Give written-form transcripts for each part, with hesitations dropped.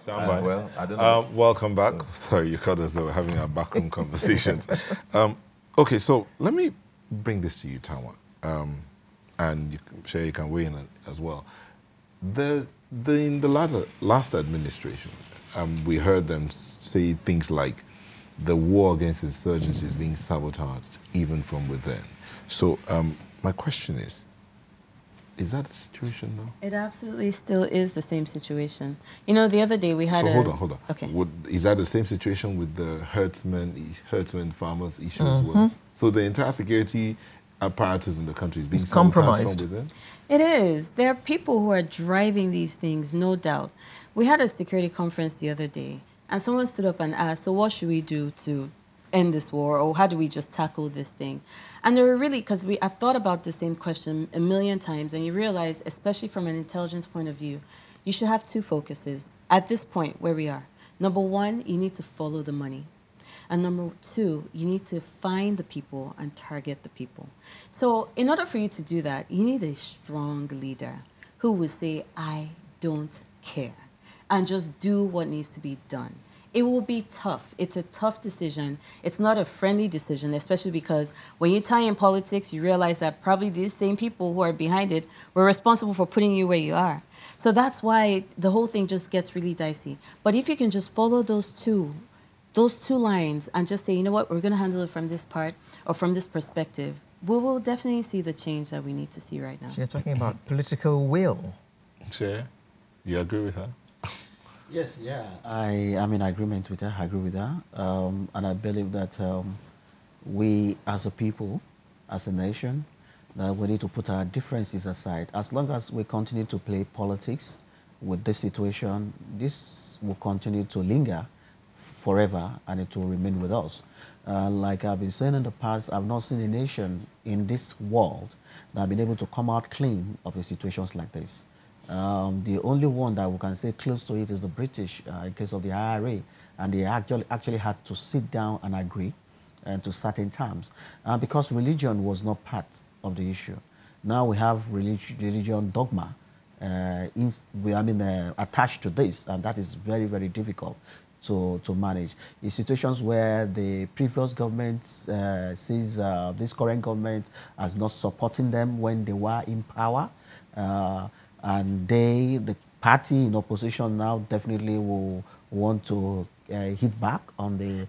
Stand by. Well, I don't know. Welcome back. Sorry, you caught us having our backroom conversations. Okay, so let me bring this to you, Tawa, and you can weigh in as well. In the last administration, we heard them say things like the war against insurgency is being sabotaged even from within. So my question is that the situation now? It absolutely still is the same situation. You know, the other day we had So hold on. Okay. Is that the same situation with the herdsmen farmers issue as well? So the entire security apparatus in the country is being compromised from within? It is. There are people who are driving these things, no doubt. We had a security conference the other day, and someone stood up and asked, so what should we do to end this war, or how do we just tackle this thing? And there were really, because I've thought about the same question a million times, and you realize, especially from an intelligence point of view, you should have two focuses at this point where we are. Number one, you need to follow the money. And number two, you need to find the people and target the people. So in order for you to do that, you need a strong leader who will say, I don't care, and just do what needs to be done. It will be tough. It's a tough decision. It's not a friendly decision, especially because when you tie in politics, you realize that probably these same people who are behind it were responsible for putting you where you are. So that's why the whole thing just gets really dicey. But if you can just follow those two lines and just say, you know what, we're going to handle it from this part or from this perspective, we will definitely see the change that we need to see right now. So you're talking about political will. Sure. You agree with her? Yes, yeah. I'm in agreement with her. I agree with her. And I believe that we as a people, as a nation, that we need to put our differences aside. As long as we continue to play politics with this situation, this will continue to linger forever, and it will remain with us. Like I've been saying in the past, I've not seen a nation in this world that have been able to come out clean of situations like this. The only one that we can say close to it is the British, in case of the IRA, and they actually had to sit down and agree to certain terms, because religion was not part of the issue. Now we have religion dogma attached to this, and that is very, very difficult to manage. In situations where the previous government sees this current government as not supporting them when they were in power, and the party in opposition now definitely will want to hit back on the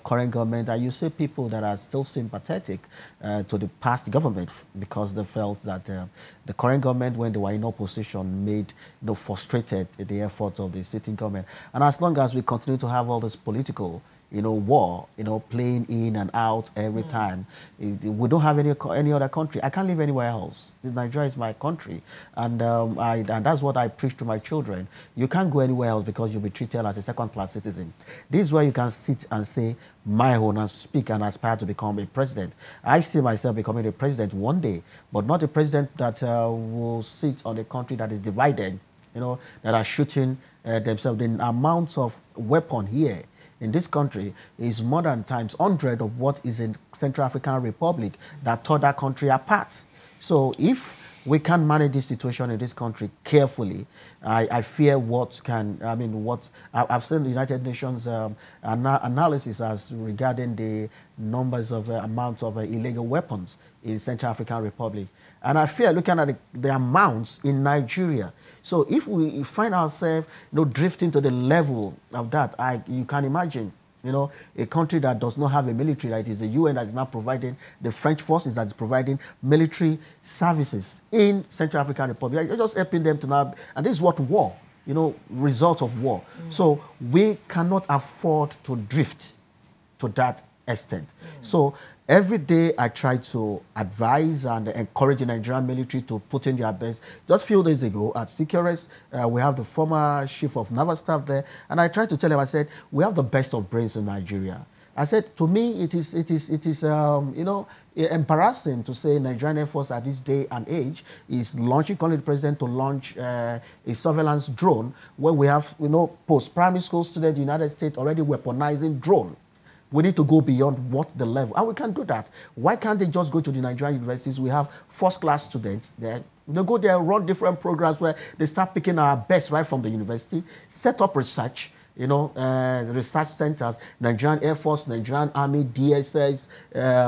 current government. And you see people that are still sympathetic to the past government because they felt that the current government, when they were in opposition, frustrated the efforts of the sitting government. And as long as we continue to have all this political war, playing in and out every time. We don't have any other country. I can't live anywhere else. Nigeria is my country, and that's what I preach to my children. You can't go anywhere else because you'll be treated as a second-class citizen. This is where you can sit and say my own and speak and aspire to become a president. I see myself becoming a president one day, but not a president that will sit on a country that is divided, that are shooting themselves. The amount of weapon here in this country is more than times 100 of what is in Central African Republic that tore that country apart. So if we can't manage this situation in this country carefully, I fear I've seen the United Nations analysis as regarding the numbers of amounts of illegal weapons in Central African Republic. And I fear looking at the amounts in Nigeria. So if we find ourselves drifting to the level of that, you can imagine a country that does not have a military, that is the UN that is now providing, the French forces that is providing military services in Central African Republic. You're just helping them to now, and this is what war, result of war. So we cannot afford to drift to that extent. So every day I try to advise and encourage the Nigerian military to put in their best. Just a few days ago at Securus, we have the former chief of naval staff there, and I tried to tell him, I said, we have the best of brains in Nigeria. I said, to me, it is embarrassing to say Nigerian Air Force at this day and age is calling the president to launch a surveillance drone where we have, post-primary school students in the United States already weaponizing drone. We need to go beyond what the level, and we can do that. Why can't they just go to the Nigerian universities? We have first-class students there They go there, run different programs where they start picking our best right from the university, set up research, research centers, Nigerian Air Force, Nigerian Army, DSS,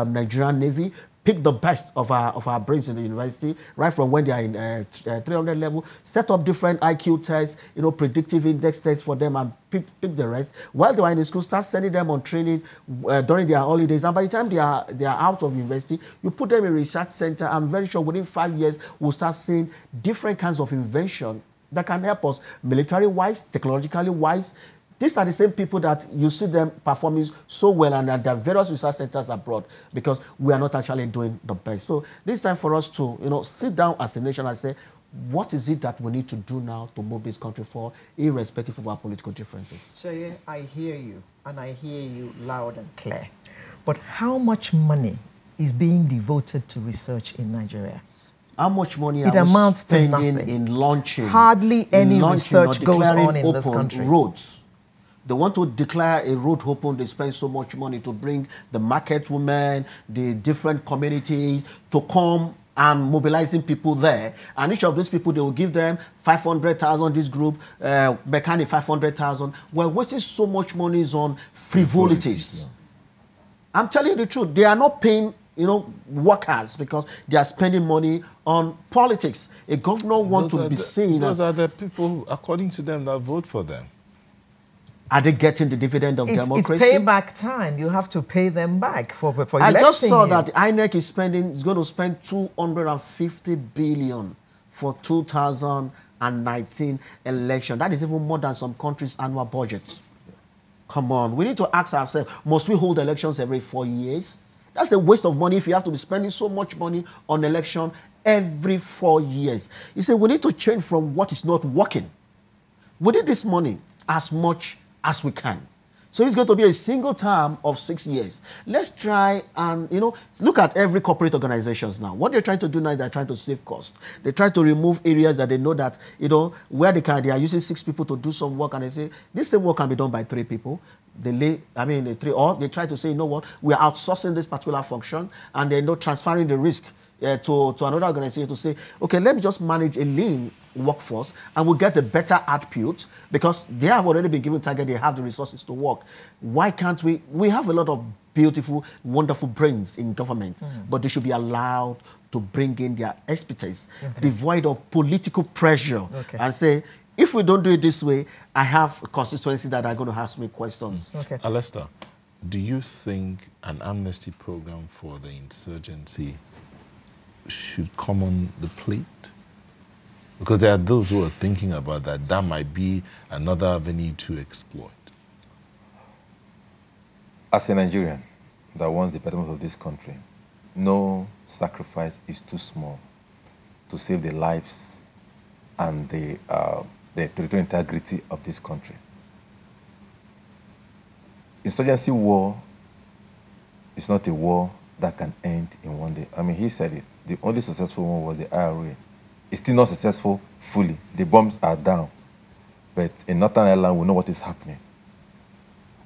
Nigerian Navy, pick the best of our brains in the university, right from when they are in 300 level, set up different IQ tests, predictive index tests for them, and pick the rest. While they are in the school, start sending them on training during their holidays. And by the time they are out of university, you put them in a research center. I'm very sure within 5 years, we'll start seeing different kinds of invention that can help us military-wise, technologically-wise. These are the same people that you see them performing so well, and at the various research centers abroad, because we are not actually doing the best. So this time for us to, sit down as a nation and say, what is it that we need to do now to move this country forward, irrespective of our political differences? So yeah, I hear you, and I hear you loud and clear. But how much money is being devoted to research in Nigeria? How much money it are we amounts spending to nothing. in launching? Hardly any research goes on in this open country. Roads. They want to declare a road open. They spend so much money to bring the market women, the different communities to come and mobilizing people there. And each of these people, they will give them 500,000, this group, mechanic 500,000. We're wasting so much money on frivolities. Yeah. I'm telling you the truth. They are not paying, workers, because they are spending money on politics. A governor wants to be seen as... Those are the people, according to them, that vote for them. Are they getting the dividend of democracy? It's payback time. You have to pay them back for electing I just saw you. that INEC is going to spend 250 billion for 2019 election. That is even more than some countries' annual budgets. Come on, we need to ask ourselves, must we hold elections every 4 years? That's a waste of money if you have to be spending so much money on election every 4 years. You see, we need to change from what is not working. We need this money as much as we can. So it's going to be a single term of 6 years. Let's try and, look at every corporate organizations now. What they're trying to do now is they're trying to save costs. They try to remove areas that they know that, where they are using 6 people to do some work, and they say, this same work can be done by 3 people. They try to say, you know what, we are outsourcing this particular function, and they're not transferring the risk to another organization to say, okay, let me just manage a lean workforce and we'll get a better output, because they have already been given target, they have the resources to work. Why can't we? We have a lot of beautiful, wonderful brains in government, but they should be allowed to bring in their expertise, devoid of political pressure, and say, if we don't do it this way, I have constituencies that are going to ask me questions. Alistair, do you think an amnesty program for the insurgency should come on the plate? Because there are those who are thinking about that. That might be another avenue to exploit. As a Nigerian that wants the betterment of this country, no sacrifice is too small to save the lives and the territorial integrity of this country. Insurgency war is not a war that can end in one day. I mean, he said it. The only successful one was the IRA. It's still not successful fully. The bombs are down. But in Northern Ireland, we know what is happening.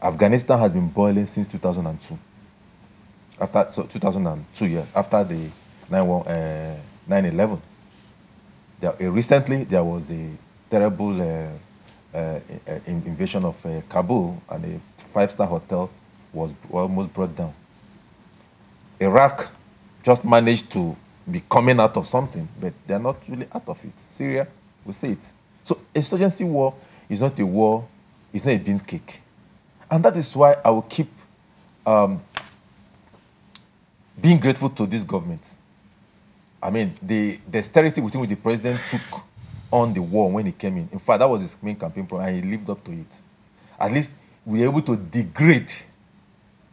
Afghanistan has been boiling since 2002. After 2002, yeah, after the 9/11. Recently, there was a terrible invasion of Kabul, and a 5-star hotel was almost brought down. Iraq just managed to be coming out of something, but they're not really out of it. Syria, we see it. So insurgency war is not a war, it's not a bean cake. And that is why I will keep being grateful to this government. I mean, the austerity with which the president took on the war when he came in. In fact, that was his main campaign program, and he lived up to it. At least we were able to degrade,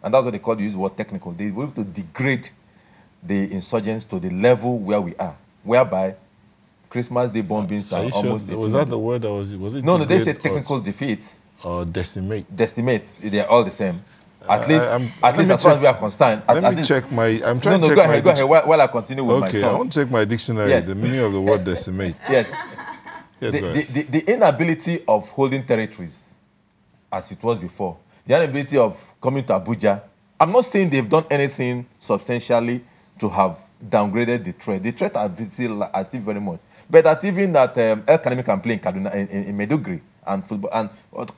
and that's what they call the use word technical. They were able to degrade the insurgents to the level where we are, whereby Christmas Day bombings are almost... Sure? Was that the word that was it? No, they said technical defeat. Or decimate. Decimate. They're all the same. At least as far as we are concerned. Let me check my... I'm trying to check go ahead while I continue with my talk. Okay, I want to check my dictionary, the meaning of the word decimate. Yes. Yes, the inability of holding territories as it was before, the inability of coming to Abuja. I'm not saying they've done anything substantially to have downgraded the threat. The threat are still very much. But that even that El Kanemi can play in Kaduna, in Medugri, and football and clubs